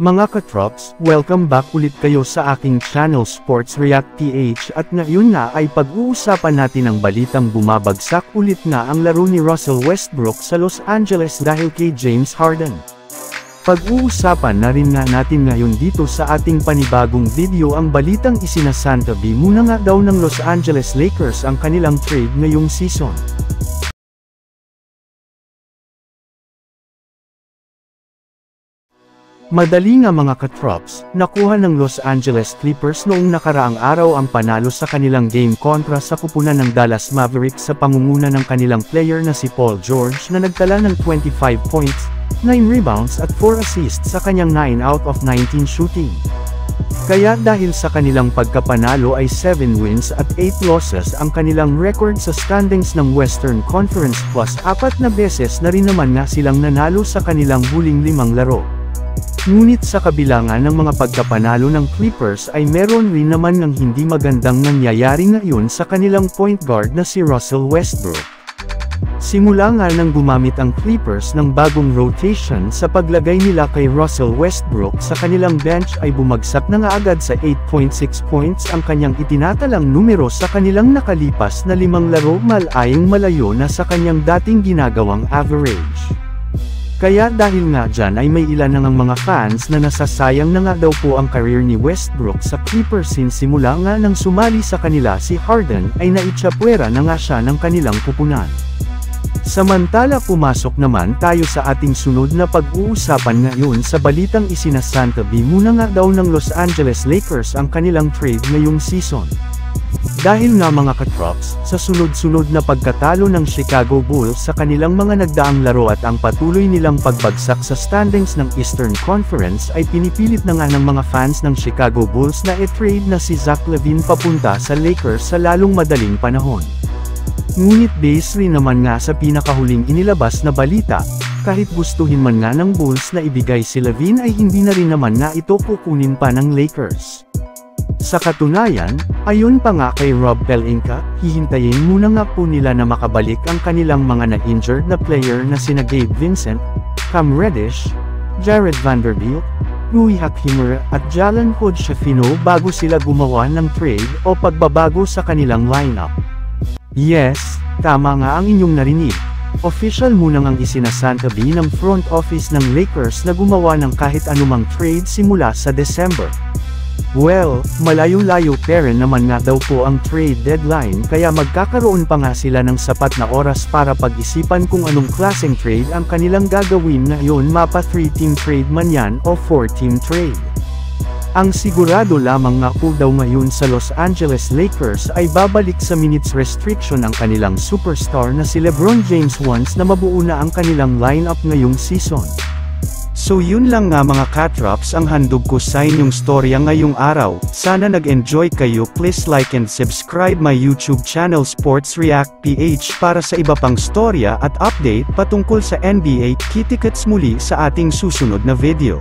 Mga katrops, welcome back ulit kayo sa aking channel Sports React PH at ngayon nga ay pag-uusapan natin ang balitang bumabagsak ulit nga ang laro ni Russell Westbrook sa Los Angeles dahil kay James Harden. Pag-uusapan na rin nga natin ngayon dito sa ating panibagong video ang balitang isinasantabi muna nga daw ng Los Angeles Lakers ang kanilang trade ngayong season. Madali nga mga katrops, nakuha ng Los Angeles Clippers noong nakaraang araw ang panalo sa kanilang game kontra sa kupunan ng Dallas Mavericks sa pangunguna ng kanilang player na si Paul George na nagtala ng 25 points, 9 rebounds at 4 assists sa kanyang 9 out of 19 shooting. Kaya dahil sa kanilang pagkapanalo ay 7 wins at 8 losses ang kanilang record sa standings ng Western Conference plus 4 na beses na rin naman nga silang nanalo sa kanilang huling 5 laro. Ngunit sa kabilangan ng mga pagkapanalo ng Clippers ay meron rin naman ng hindi magandang nangyayari ngayon sa kanilang point guard na si Russell Westbrook. Simula nga nang gumamit ang Clippers ng bagong rotation sa paglagay nila kay Russell Westbrook sa kanilang bench ay bumagsak na nga agad sa 8.6 points ang kanyang itinatalang numero sa kanilang nakalipas na 5 laro malayong malayo na sa kanyang dating ginagawang average. Kaya dahil nga dyan ay may ilan na ngang mga fans na nasasayang na nga daw po ang career ni Westbrook sa Clippers since simula nga nang sumali sa kanila si Harden ay naitsapwera na nga siya ng kanilang pupunan. Samantala pumasok naman tayo sa ating sunod na pag-uusapan ngayon sa balitang isinasantabi muna nga daw ng Los Angeles Lakers ang kanilang trade ngayong season. Dahil nga mga katrops, sa sunod-sunod na pagkatalo ng Chicago Bulls sa kanilang mga nagdaang laro at ang patuloy nilang pagbagsak sa standings ng Eastern Conference ay pinipilit na nga ng mga fans ng Chicago Bulls na i-trade na si Zach LaVine papunta sa Lakers sa lalong madaling panahon. Ngunit base rin naman nga sa pinakahuling inilabas na balita, kahit gustuhin man nga ng Bulls na ibigay si LaVine ay hindi na rin naman nga ito kukunin pa ng Lakers. Sa katunayan, ayon pa nga kay Rob Pelinka, hihintayin muna nga po nila na makabalik ang kanilang mga na-injured na player na sina Gabe Vincent, Cam Reddish, Jared Vanderbilt, Rui Hachimura at Jalen Hood-Schifino bago sila gumawa ng trade o pagbabago sa kanilang lineup. Yes, tama nga ang inyong narinig. Official muna ngang isinasantabi ng front office ng Lakers na gumawa ng kahit anumang trade simula sa December. Well, malayo-layo pa rin naman nga daw po ang trade deadline kaya magkakaroon pa nga sila ng sapat na oras para pag-isipan kung anong klaseng trade ang kanilang gagawin ngayon mapa 3-team trade man yan o 4-team trade. Ang sigurado lamang nga po daw ngayon sa Los Angeles Lakers ay babalik sa minutes restriction ang kanilang superstar na si LeBron James once na mabuo na ang kanilang lineup ngayong season. So yun lang nga mga katrops ang handog ko sa inyong storya ngayong araw. Sana nag-enjoy kayo. Please like and subscribe my YouTube channel Sports React PH para sa iba pang storya at update patungkol sa NBA. Kita-kits muli sa ating susunod na video.